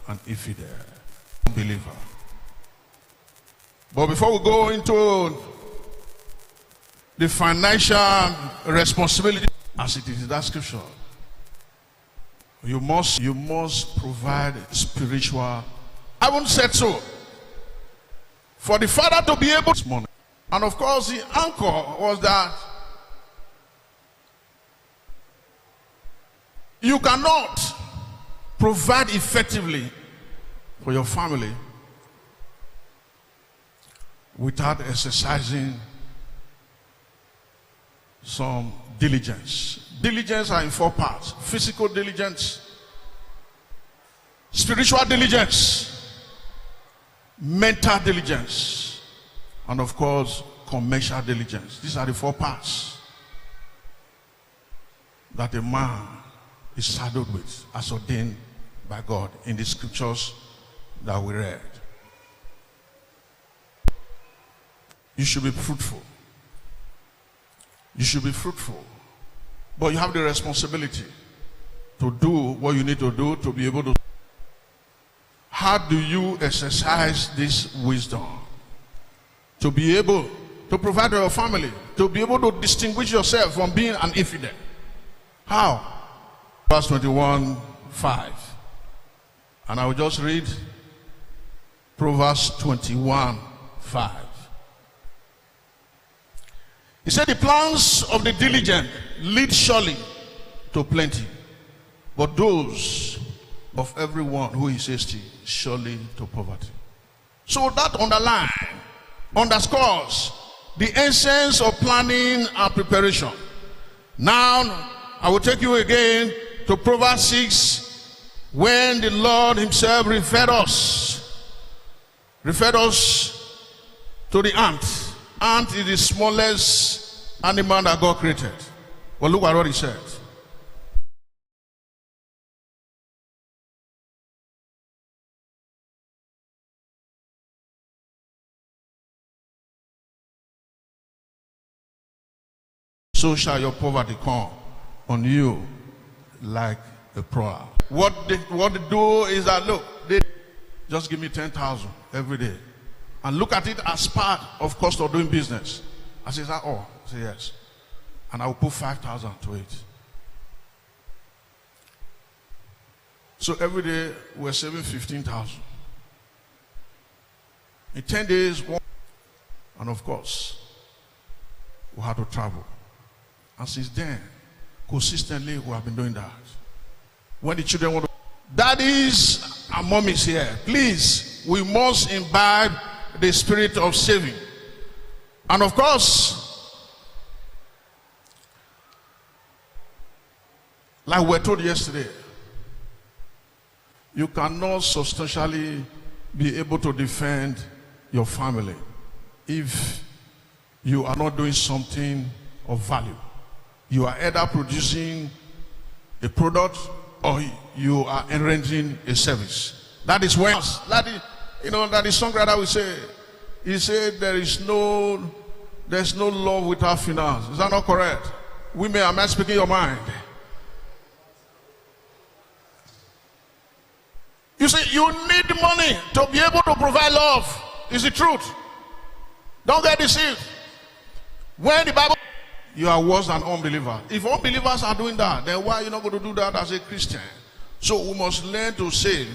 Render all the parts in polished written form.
an infidel, unbeliever. But before we go into the financial responsibility, as it is in that scripture, you must provide spiritual. I won't say so. For the father to be able to money. And of course, the anchor was that you cannot provide effectively for your family without exercising some diligence. Diligence are in 4 parts: physical diligence, spiritual diligence, mental diligence, and of course, commercial diligence. These are the 4 parts that a man is saddled with, as ordained by God in the scriptures that we read. You should be fruitful. You should be fruitful. But you have the responsibility to do what you need to do to be able to. How do you exercise this wisdom? To be able to provide for your family, to be able to distinguish yourself from being an infidel. How? Verse 21:5. And I will just read Proverbs 21:5. He said, the plans of the diligent lead surely to plenty, but those of everyone who is hasty surely to poverty. So that underscores the essence of planning and preparation. Now, I will take you again to Proverbs 6, when the Lord himself referred us to the ant. Ant is the smallest animal that God created. Well, look at what he said. So shall your poverty come on you like a prowl. What they do is that, look, they just give me 10,000 every day. And look at it as part of cost of doing business. I say, is that all? I say, yes. And I will put 5,000 to it. So every day we're saving 15,000. In 10 days, and of course, we had to travel. And since then, consistently we have been doing that. When the children want to, daddies and mommies here, please, we must imbibe the spirit of saving. And of course, like we were told yesterday, you cannot substantially be able to defend your family if you are not doing something of value. You are either producing a product or you are rendering a service. That is when, that the songwriter will say, he said there's no love without finance. Is that not correct? Women, am I speaking your mind? You see, you need money to be able to provide love. Is the truth. Don't get deceived. When the Bible, you are worse than unbelievers. If unbelievers are doing that, then why are you not going to do that as a Christian? So we must learn to save.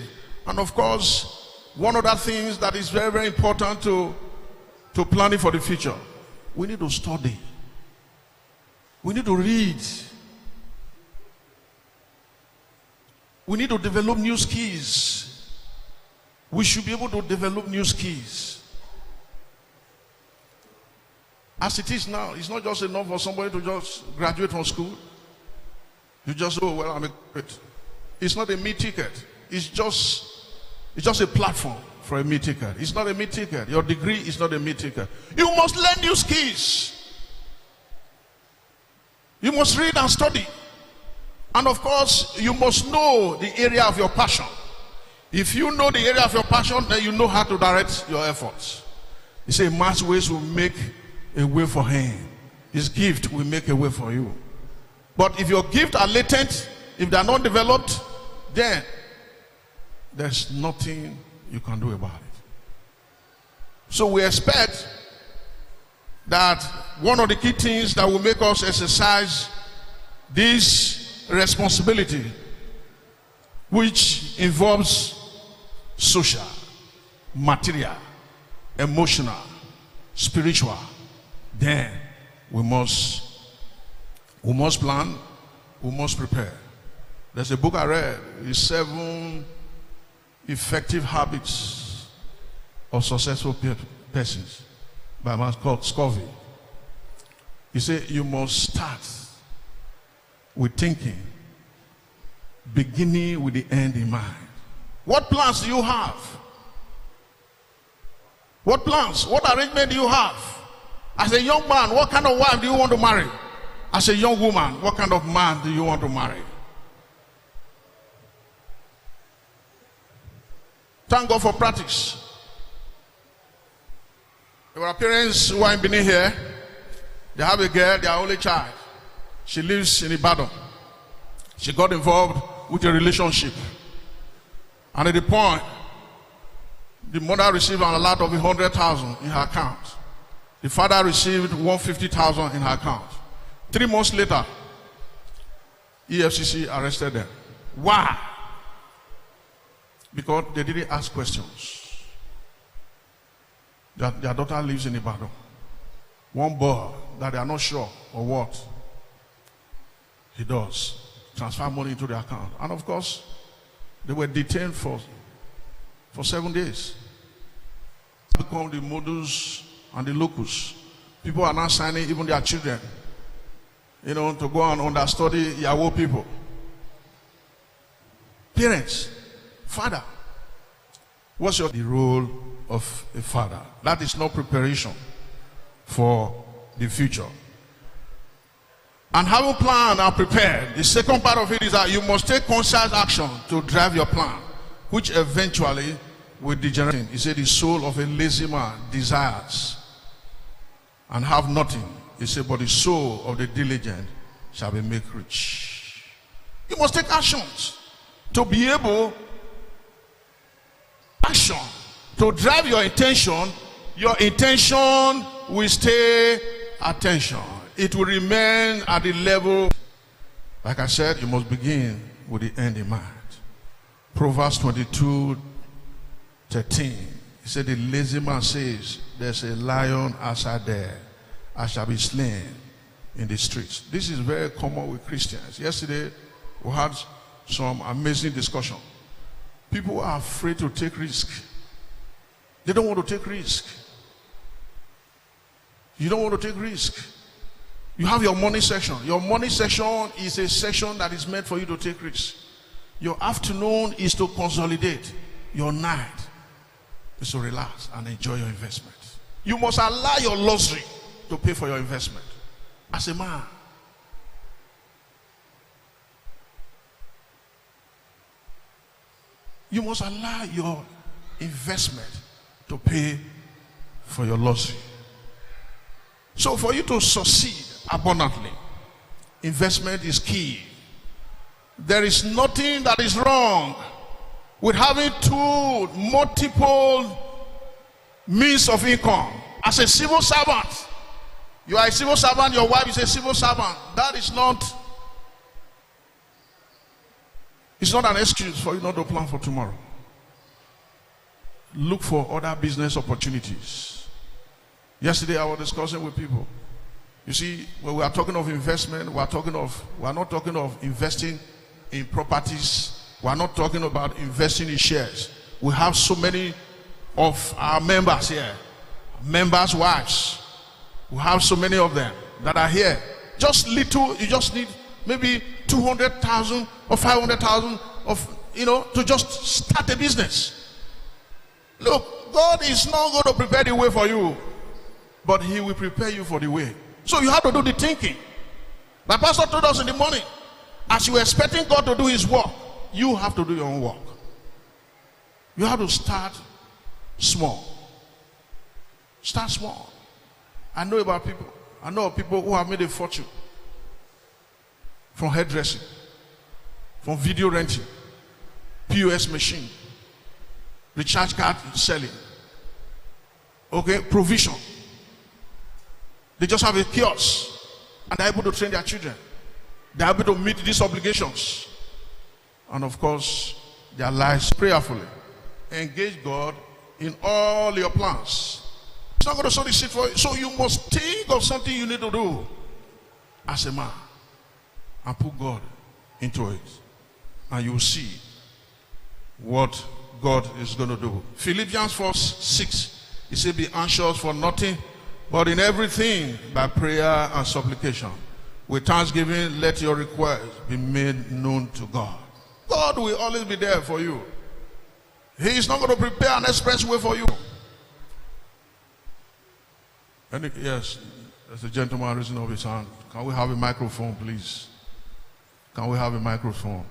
And of course, one of the things that is very, very important to planning for the future, we need to study. We need to read. We need to develop new skills. We should be able to develop new skills. As it is now, it's not just enough for somebody to just graduate from school. You just, oh, well, I'm a graduate. It's not a meal ticket. It's just a platform for a meal ticket. It's not a meal ticket. Your degree is not a meal ticket. You must learn new skills. You must read and study. And of course, you must know the area of your passion. If you know the area of your passion, then you know how to direct your efforts. You say, man's ways will make a way for him. His gift will make a way for you. But if your gifts are latent, if they are not developed, then there's nothing you can do about it. So we expect that one of the key things that will make us exercise this responsibility, which involves social, material, emotional, spiritual, then we must plan, we must prepare. There's a book I read, it's 7 Effective Habits of Successful Persons by a man called Scovey. He said you must start with thinking, beginning with the end in mind. What plans do you have? What plans? What arrangement do you have? As a young man, what kind of wife do you want to marry? As a young woman, what kind of man do you want to marry? Thank God for practice. There were parents who are in Benin here. They have a girl, their only child. She lives in Ibadan. She got involved with a relationship. And at the point, the mother received an alert of 100,000 in her account. The father received 150,000 in her account. 3 months later, EFCC arrested them. Why? Because they didn't ask questions. Their daughter lives in Ibadan. One boy that they are not sure or what he does, transfer money into the account. And of course, they were detained for 7 days. Become the modus and the locus. People are now signing even their children, to go and understudy Yahoo people. Parents, father, what's the role of a father? That is not preparation for the future. And having planned and prepared, the second part of it is that you must take conscious action to drive your plan, which eventually will degenerate. He said the soul of a lazy man desires and have nothing. He said, but the soul of the diligent shall be made rich. You must take actions to be able to drive your intention will stay attention. It will remain at the level. Like I said, you must begin with the end in mind. Proverbs 22:13. He said, the lazy man says, there's a lion outside there. I shall be slain in the streets. This is very common with Christians. Yesterday, we had some amazing discussion. People are afraid to take risk. They don't want to take risk. You don't want to take risk. You have your morning section. Your morning section is a section that is meant for you to take risk. Your afternoon is to consolidate. Your night is to relax and enjoy your investment. You must allow your luxury to pay for your investment. As a man, you must allow your investment to pay for your luxury. So for you to succeed abundantly, investment is key. There is nothing that is wrong with having multiple means of income. As a civil servant, you are a civil servant, your wife is a civil servant. That is not, it's not an excuse for you not to plan for tomorrow. Look for other business opportunities. Yesterday I was discussing with people. You see, when we are talking of investment, we are not talking of investing in properties. We are not talking about investing in shares. We have so many of our members here, members' wives. We have so many of them that are here. Just little, you just need maybe 200,000 or 500,000 to just start a business. Look, God is not going to prepare the way for you, but He will prepare you for the way. So you have to do the thinking. The pastor told us in the morning, as you are expecting God to do His work, you have to do your own work. You have to start small. Start small. I know about people. I know of people who have made a fortune from hairdressing, from video renting, POS machine, recharge card selling. Okay, provision. They just have a kiosk and they're able to train their children. They're able to meet these obligations. And of course, their lives prayerfully. Engage God in all your plans. It's not going to sow the seed for you. So you must think of something you need to do as a man and put God into it. And you will see what God is going to do. Philippians 4:6. He said, be anxious for nothing, but in everything by prayer and supplication. With thanksgiving, let your requests be made known to God. God will always be there for you. He is not going to prepare an express way for you. Yes, there's a gentleman raising up his hand. Can we have a microphone, please? Can we have a microphone?